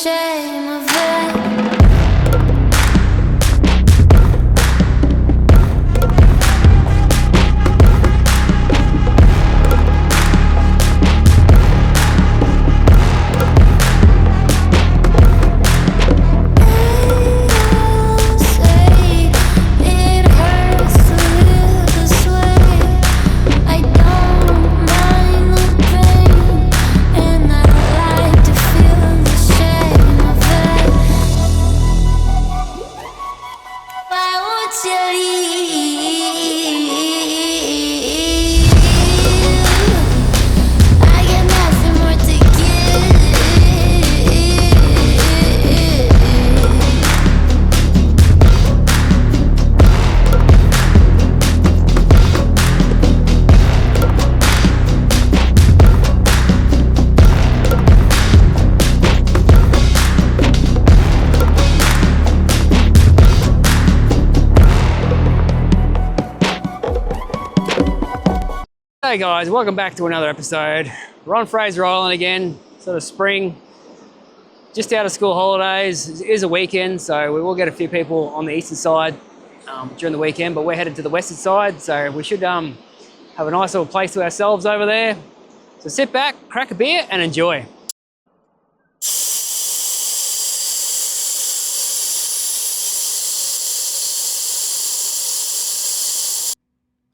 shame of it. Hey guys, welcome back to another episode. We're on Fraser Island again, sort of spring, just out of school holidays. It is a weekend, so we will get a few people on the eastern side during the weekend, but we're headed to the western side, so we should have a nice little place to ourselves over there. So sit back, crack a beer and enjoy.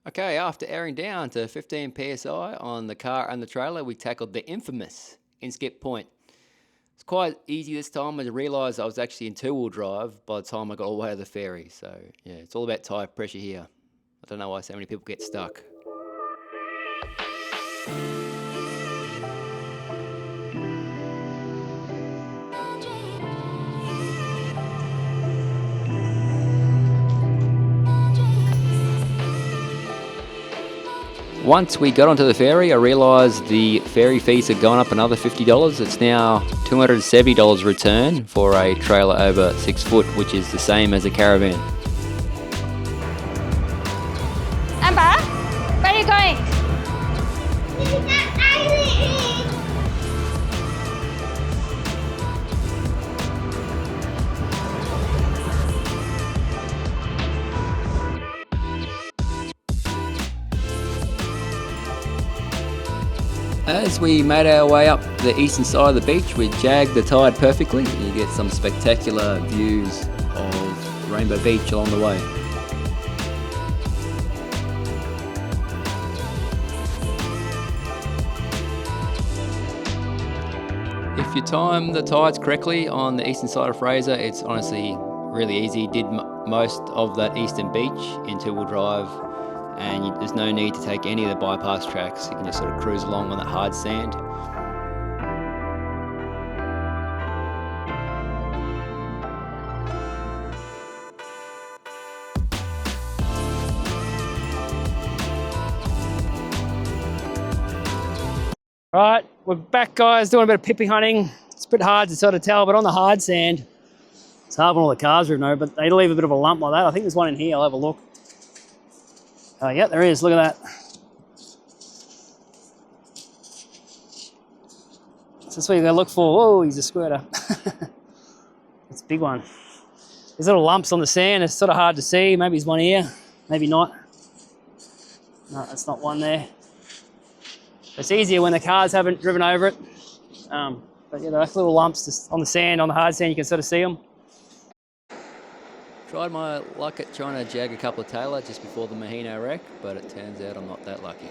Okay, after airing down to 15 psi on the car and the trailer, we tackled the infamous Inskip Point. It's quite easy this time. I realised I was actually in two-wheel drive by the time I got all the way to the ferry. So yeah, it's all about tyre pressure here. I don't know why so many people get stuck. Once we got onto the ferry, I realised the ferry fees had gone up another $50. It's now $270 return for a trailer over 6 foot, which is the same as a caravan. Amber, where are you going? As we made our way up the eastern side of the beach, we jagged the tide perfectly. You get some spectacular views of Rainbow Beach along the way. If you time the tides correctly on the eastern side of Fraser, it's honestly really easy. Did most of that eastern beach in two-wheel drive, and there's no need to take any of the bypass tracks. You can just sort of cruise along on that hard sand. Right, we're back guys, doing a bit of pippy hunting. It's a bit hard to sort of tell, but on the hard sand, it's hard when all the cars are over, but they leave a bit of a lump like that. I think there's one in here, I'll have a look. Oh yeah, there is, look at that. So that's what you're gonna look for. Oh, he's a squirter. It's a big one. There's little lumps on the sand, it's sort of hard to see. Maybe there's one here, maybe not. No, that's not one there. It's easier when the cars haven't driven over it. But yeah, those little lumps just on the sand, on the hard sand, you can sort of see them. Tried my luck at trying to jag a couple of tailor just before the Mahino wreck, but it turns out I'm not that lucky.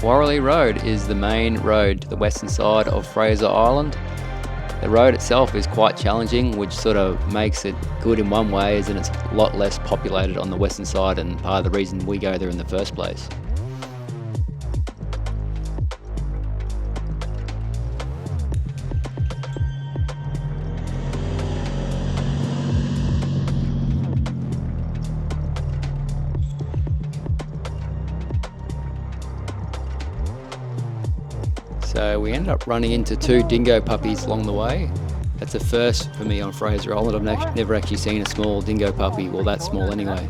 Warrelly Road is the main road to the western side of Fraser Island. The road itself is quite challenging, which sort of makes it good in one way, as in it's a lot less populated on the western side, and part of the reason we go there in the first place. So we ended up running into 2 dingo puppies along the way. That's a first for me on Fraser Island. I've never actually seen a small dingo puppy, well that small anyway.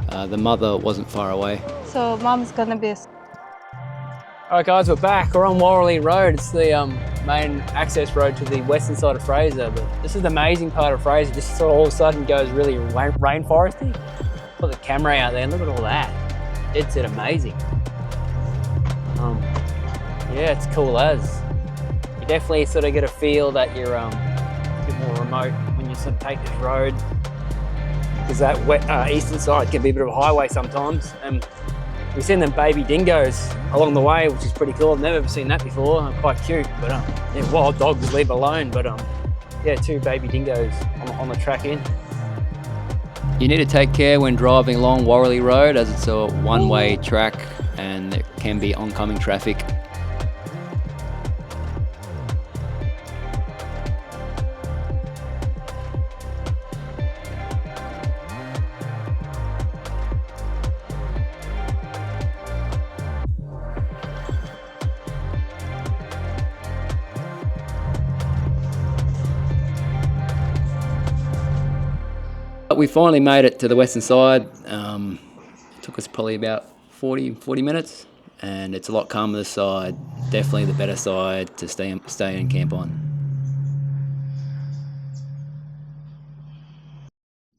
The mother wasn't far away. So mom's gonna be. Alright guys, we're back. We're on Warrelly Road. It's the main access road to the western side of Fraser. But this is the amazing part of Fraser. Just sort of all of a sudden goes really rainforesty. Put the camera out there and look at all that. It's amazing. Yeah, it's cool as. You definitely sort of get a feel that you're a bit more remote when you sort of take this road, because that eastern side can be a bit of a highway sometimes. And we've seen them baby dingoes along the way, which is pretty cool. I've never ever seen that before. Quite cute, but yeah, wild dogs leave alone. But yeah, 2 baby dingoes on the track in. You need to take care when driving along Warrelly Road, as it's a one-way track and there can be oncoming traffic. We finally made it to the western side. It took us probably about 40 minutes, and it's a lot calmer this side. Definitely the better side to stay and camp on.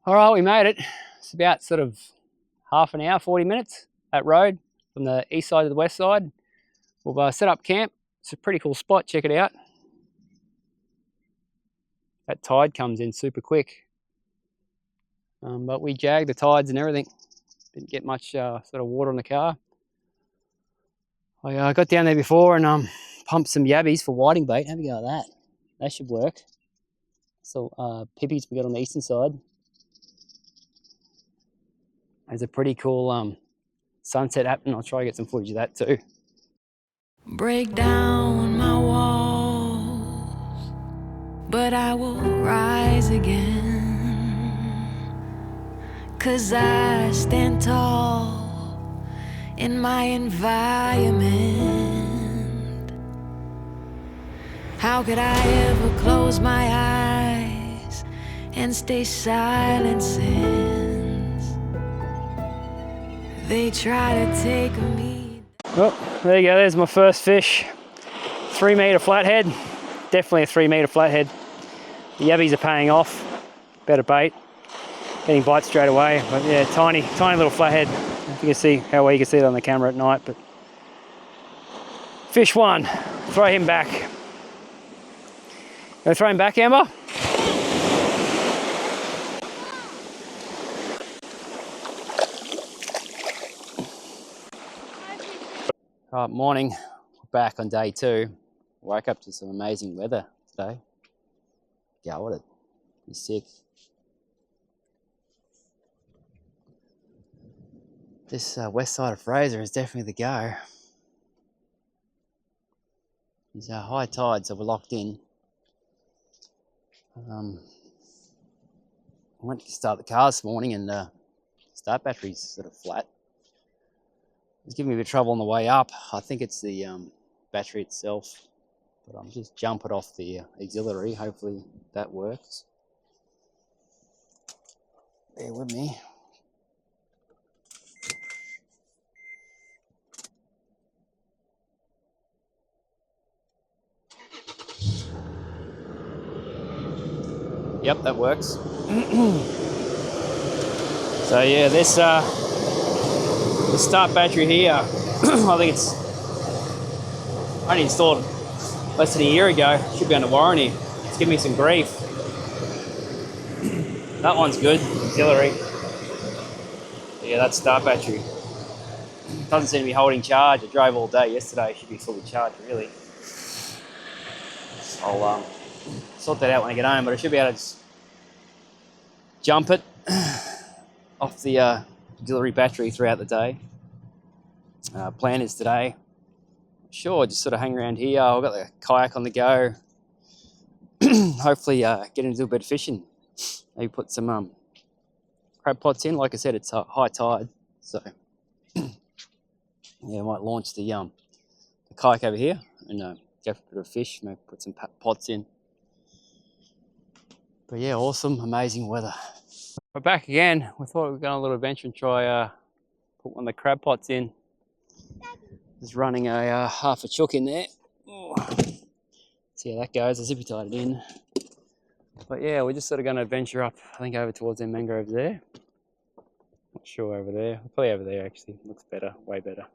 All right, we made it. It's about sort of half an hour, 40 minutes, that road from the east side to the west side. We've set up camp. It's a pretty cool spot, check it out. That tide comes in super quick. But we jagged the tides and everything. Didn't get much sort of water on the car. I got down there before and pumped some yabbies for whiting bait. Have a go at that. That should work. So pippies we got on the eastern side. There's a pretty cool sunset happening. I'll try to get some footage of that too. Break down my walls, but I will rise again. 'Cause I stand tall in my environment. How could I ever close my eyes and stay silent since they try to take me? Well, there you go, there's my first fish. 3 metre flathead, definitely a 3 metre flathead. The yabbies are paying off, better bait. Getting bites straight away, but yeah, tiny little flathead. You can see how well you can see it on the camera at night, but fish 1, throw him back. Gonna throw him back, Amber? Right, morning, we're back on day 2. Woke up to some amazing weather today. Go at it, be sick. This west side of Fraser is definitely the go. There's a high tide, so we're locked in. I went to start the car this morning and start battery's sort of flat. It was giving me a bit of trouble on the way up. I think it's the battery itself, but I'm just jumping off the auxiliary. Hopefully that works. Bear with me. Yep, that works. So yeah, this the start battery here, I think it's only installed less than a year ago. Should be under warranty. It's giving me some grief. That one's good, auxiliary. Yeah, that's start battery. Doesn't seem to be holding charge. I drove all day yesterday. Should be fully charged really. I'll sort that out when I get home, but I should be able to just jump it off the auxiliary battery throughout the day. Plan is today, sure, just sort of hang around here. I've got the kayak on the go. Hopefully get into a bit of fishing. Maybe put some crab pots in. Like I said, it's high tide, so yeah, I might launch the kayak over here and go for a bit of fish. Maybe put some pots in. But yeah, awesome, amazing weather. We're back again. We thought we'd go on a little adventure and try put one of the crab pots in. Just running a half a chook in there. Oh. See how that goes. I zippy tied it in. But yeah, we're just sort of going to venture up, I think, over towards them mangroves there. Not sure over there. Probably over there actually. Looks better, way better.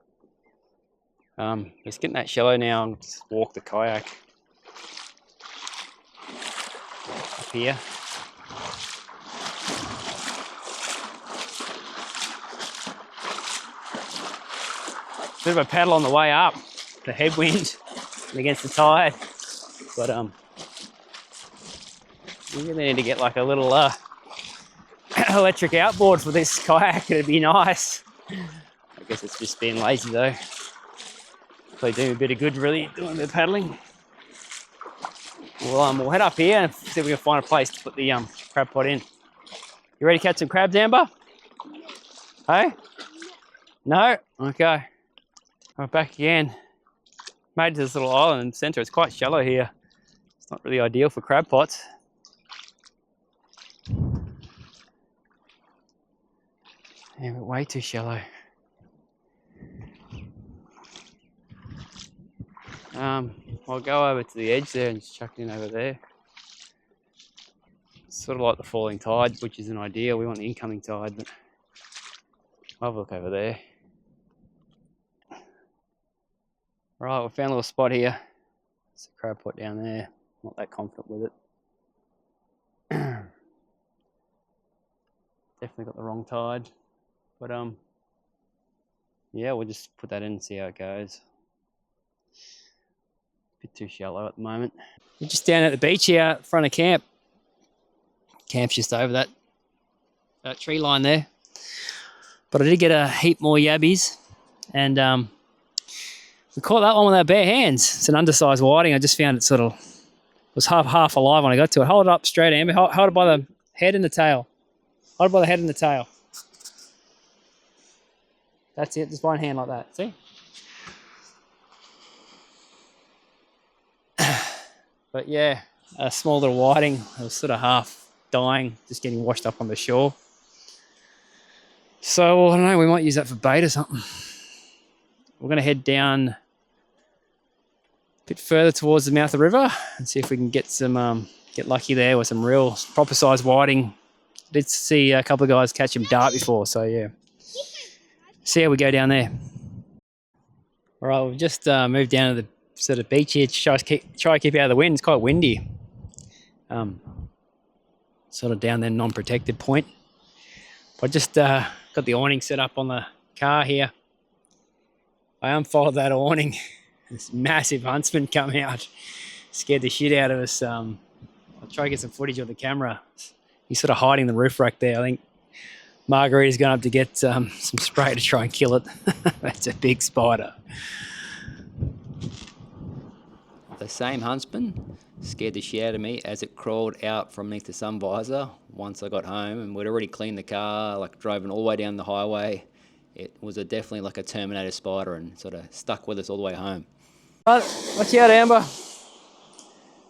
Just getting that shallow now and just walk the kayak up here. Bit of a paddle on the way up, the headwind and against the tide. But we really need to get like a little electric outboard for this kayak. It'd be nice. I guess it's just being lazy though. Probably doing a bit of good, really, doing a bit of paddling. Well, we'll head up here and see if we can find a place to put the crab pot in. You ready to catch some crabs, Amber? Hey? No? Okay. We're back again. Made it to this little island in the centre. It's quite shallow here. It's not really ideal for crab pots. Yeah, but way too shallow. I'll go over to the edge there and just chuck it in over there. It's sort of like the falling tide, which isn't ideal. We want the incoming tide, but I'll have a look over there. Right, we found a little spot here. It's a crab pot down there. Not that confident with it. Definitely got the wrong tide. But yeah, we'll just put that in and see how it goes. Bit too shallow at the moment. We're just down at the beach here in front of camp. Camp's just over that tree line there. But I did get a heap more yabbies, and we caught that one with our bare hands. It's an undersized whiting. I just found it sort of was half alive when I got to it. Hold it up straight, Amber. Hold it by the head and the tail. Hold it by the head and the tail. That's it. Just one hand like that. See? But yeah, a small little whiting. I was sort of half dying, just getting washed up on the shore. So, I don't know, we might use that for bait or something. We're going to head down a bit further towards the mouth of the river and see if we can get some, get lucky there with some real proper size whiting. Did see a couple of guys catch them dart before, so yeah. See how we go down there. All right, we've just moved down to the sort of beach here to try to keep out of the wind. It's quite windy. Sort of down there, non-protected point. I just got the awning set up on the car here. I unfolded that awning. This massive huntsman come out. Scared the shit out of us. I'll try to get some footage of the camera. He's sort of hiding the roof rack there. I think Margarita's going up to get some spray to try and kill it. That's a big spider. The same huntsman scared the shit out of me as it crawled out from beneath the sun visor once I got home, and we'd already cleaned the car, like driving all the way down the highway. It was definitely like a Terminator spider and sort of stuck with us all the way home. Right, watch out, Amber.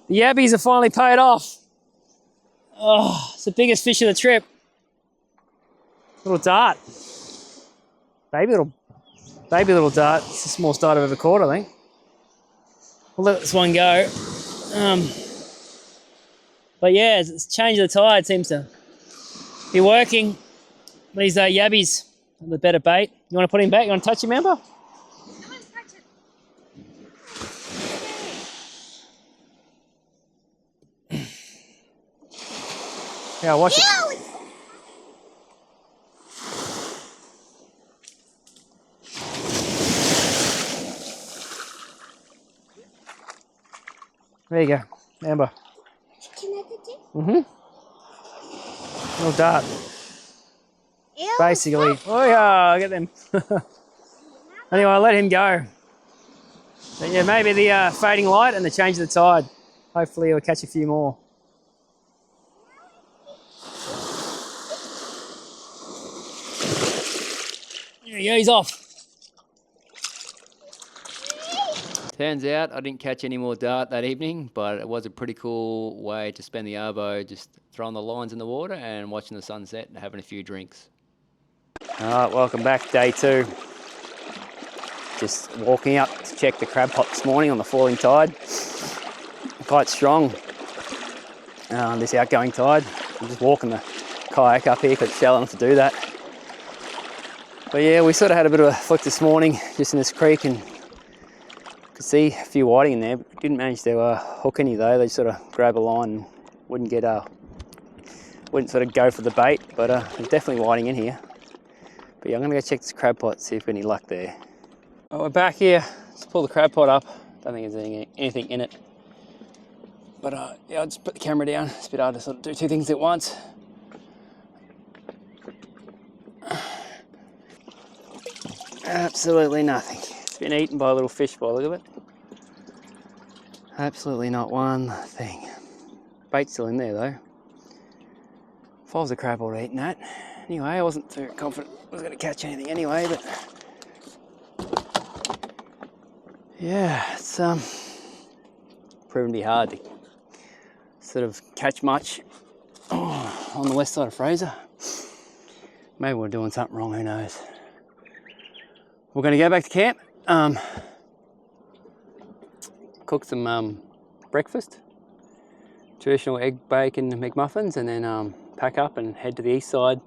The yabbies are finally paid off. Oh, it's the biggest fish of the trip. Little dart. Baby little dart. It's the smallest dart I've ever caught, I think. We'll let this one go. But yeah, it's change of the tide seems to be working. These yabbies are the better bait. You want to put him back? You want to touch him, Amber? Yeah, watch it. There you go, Amber. Little dart. Basically. Oh yeah, get them. Anyway, I'll let him go. But yeah, maybe the fading light and the change of the tide. Hopefully we'll catch a few more. There he goes off. Turns out I didn't catch any more dart that evening, but it was a pretty cool way to spend the arvo, just throwing the lines in the water and watching the sunset and having a few drinks. All right, welcome back, day 2. Just walking up to check the crab pot this morning on the falling tide. Quite strong, this outgoing tide. I'm just walking the kayak up here because it's shallow enough to do that. But yeah, we sort of had a bit of a flick this morning just in this creek and could see a few whiting in there, but didn't manage to hook any though. They sort of grab a line and wouldn't sort of go for the bait, but there's definitely whiting in here. But yeah, I'm gonna go check this crab pot, see if any luck there. Well, we're back here. Let's pull the crab pot up. Don't think there's anything in it. But yeah, I'll just put the camera down. It's a bit hard to sort of do 2 things at once. Absolutely nothing. It's been eaten by a little fish by the look of it. Absolutely not one thing. Bait's still in there though. If I was a crab, I would have eaten that. Anyway, I wasn't too confident I was going to catch anything anyway, but yeah, it's proven to be hard to sort of catch much on the west side of Fraser. Maybe we're doing something wrong, who knows. We're going to go back to camp, cook some breakfast, traditional egg, bacon, McMuffins, and then pack up and head to the east side.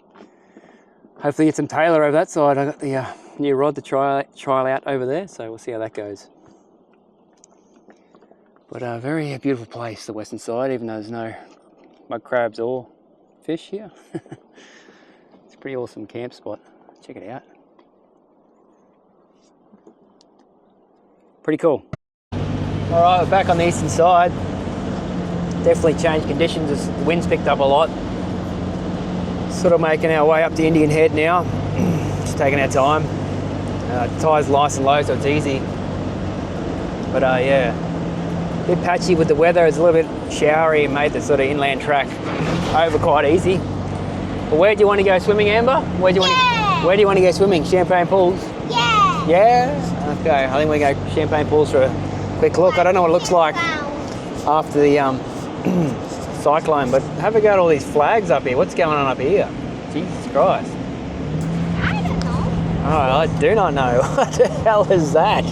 Hopefully get some tailor over that side. I got the new rod to trial out over there, so we'll see how that goes. But a very beautiful place, the western side, even though there's no mud crabs or fish here. It's a pretty awesome camp spot. Check it out. Pretty cool. All right, we're back on the eastern side. Definitely changed conditions as the wind's picked up a lot. Sort of making our way up to Indian Head now. Just taking our time. Tide's nice and low, so it's easy. But yeah, a bit patchy with the weather. It's a little bit showery and made the sort of inland track over quite easy. But where do you want to go swimming, Amber? Where do you want to go swimming? Champagne Pools? Yeah. Yeah? Okay, I think we go Champagne Pools for a quick look. I don't know what it looks like after the cyclone, but have a go at all these flags up here. What's going on up here? Jesus Christ. I don't know. Oh, I do not know. What the hell is that?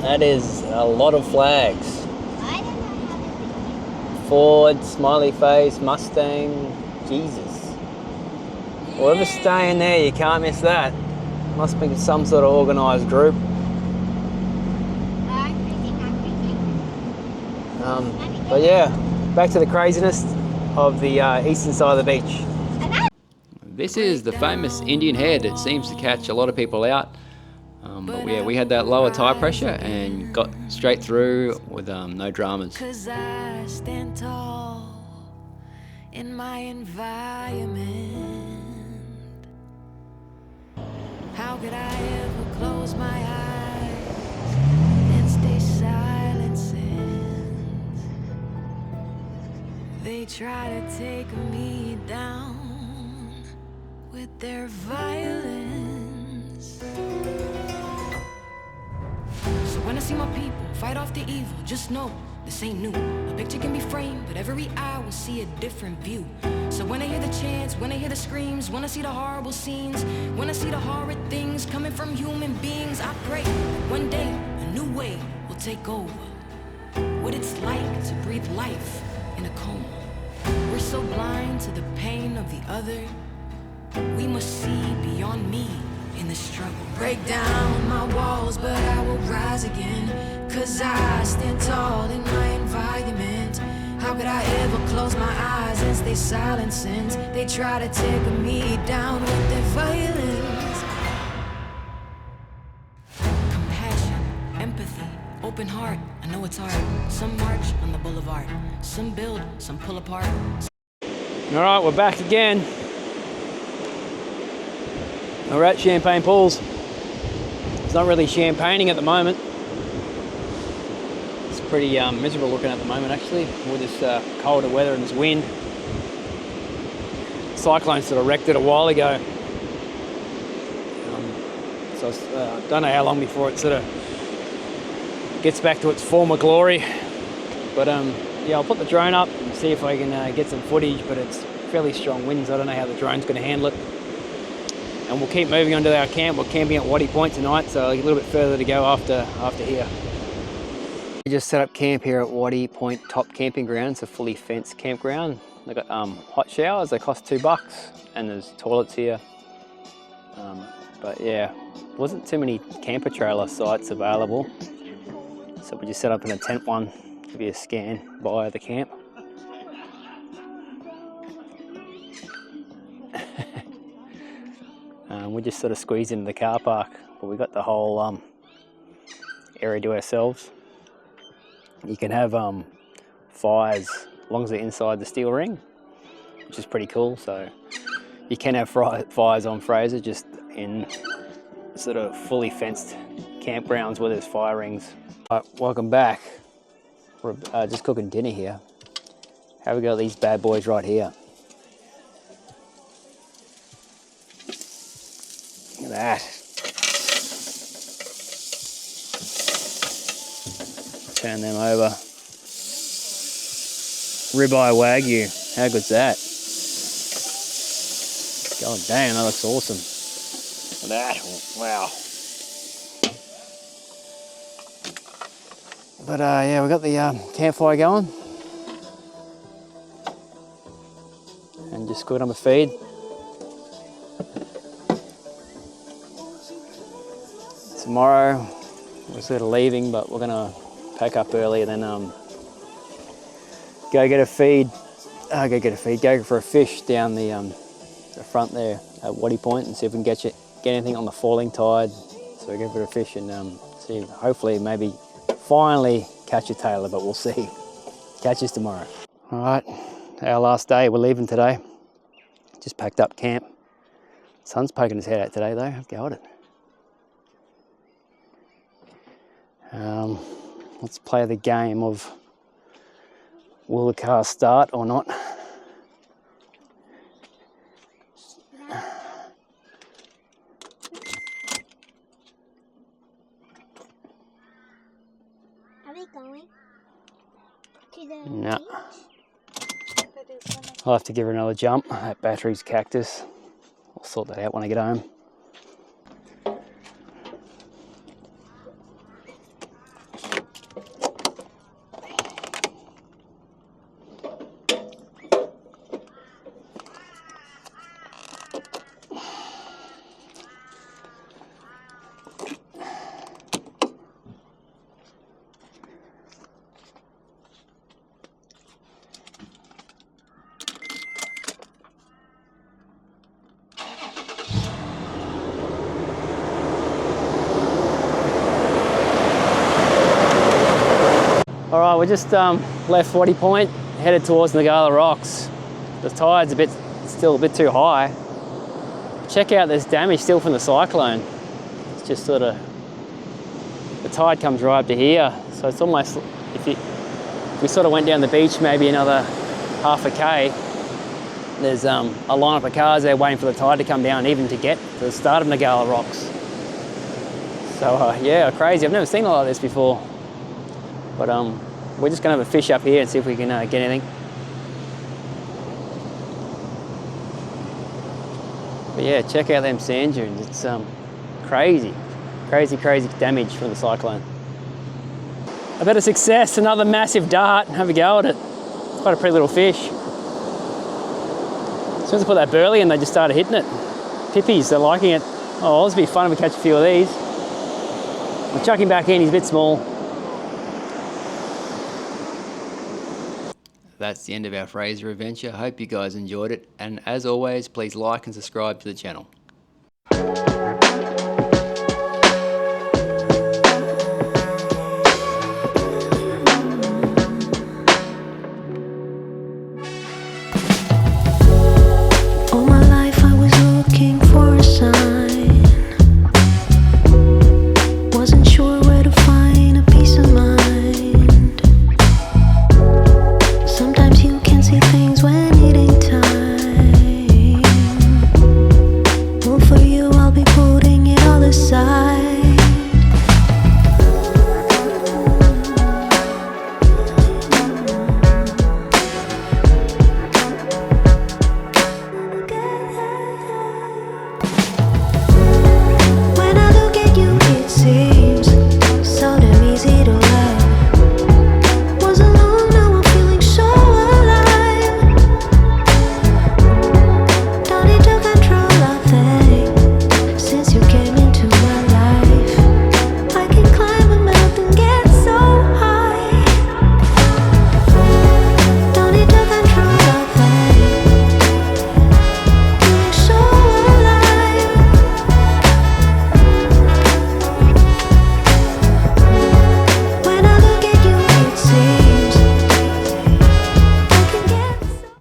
That is a lot of flags. I don't know how to Ford, smiley face, Mustang, Jesus. Whoever's staying there, you can't miss that. Must be some sort of organised group. But yeah, back to the craziness of the eastern side of the beach. This is the famous Indian Head. It seems to catch a lot of people out. But yeah, we had that lower tide pressure and got straight through with no dramas. 'Cause I stand tall in my environment. How could I ever close my eyes and stay silent since they try to take me down with their violence? So when I see my people fight off the evil, just know this ain't new. A picture can be framed, but every eye will see a different view. So when I hear the chants, when I hear the screams, when I see the horrible scenes, when I see the horrid things coming from human beings, I pray that one day a new way will take over. What it's like to breathe life in a coma. We're so blind to the pain of the other. We must see beyond me in the struggle. Break down my walls, but I will rise again. 'Cause I stand tall in my environment. How could I ever close my eyes and stay silent since they try to take me down with their violence? Compassion, empathy, open heart, I know it's hard. Some march on the boulevard, some build, some pull apart. All right, we're back again. We're at Champagne Pools. It's not really champagning at the moment. It's pretty miserable looking at the moment, actually, with this colder weather and this wind. Cyclone sort of wrecked it a while ago. So I don't know how long before it sort of gets back to its former glory. But yeah, I'll put the drone up and see if I can get some footage, but it's fairly strong winds. I don't know how the drone's going to handle it. And we'll keep moving on to our camp. We're camping at Waddy Point tonight, so a little bit further to go after here. We just set up camp here at Waddy Point Top Camping Ground. It's a fully fenced campground. They've got hot showers, they cost $2, and there's toilets here. But yeah, wasn't too many camper trailer sites available. So we just set up in a tent one, give you a scan via the camp. We just sort of squeezed into the car park, but we got the whole area to ourselves. You can have fires as long as they're inside the steel ring, which is pretty cool. So you can have fires on Fraser, just in sort of fully fenced campgrounds where there's fire rings. Welcome back. We're just cooking dinner here. How we got these bad boys right here. Look at that. Turn them over. Ribeye Wagyu. How good's that? God damn, that looks awesome. Look at that. Wow. But yeah, we got the campfire going. And just squid on the feed. Tomorrow we're sort of leaving, but we're gonna pack up early and then go get a feed. Go for a fish down the front there at Waddy Point and see if we can get anything on the falling tide. So we go for a fish and see, hopefully maybe finally catch a tailor, but we'll see. Catch us tomorrow. All right, our last day. We're leaving today. Just packed up camp. Sun's poking his head out today though. I've got it. Let's play the game of will the car start or not. Are we going to the No. beach? I'll have to give her another jump. That battery's cactus. I'll sort that out when I get home. All right, we just left Waddy Point, headed towards Nagala Rocks. The tide's still a bit too high. Check out this damage still from the cyclone. It's just sort of, the tide comes right up to here. So it's almost, if we sort of went down the beach maybe another half a K, there's a lineup of cars there waiting for the tide to come down, even to get to the start of Nagala Rocks. So yeah, crazy. I've never seen a lot of this before. But we're just gonna have a fish up here and see if we can get anything. But yeah, check out them sand dunes. It's crazy damage from the cyclone. A bit of success, another massive dart. Have a go at it. It's quite a pretty little fish. As soon as I put that burley in, they just started hitting it. Pippies, they're liking it. Oh, this will be fun if we catch a few of these. We'll chuck him back in, he's a bit small. That's the end of our Fraser adventure. Hope you guys enjoyed it, and as always, please like and subscribe to the channel. side.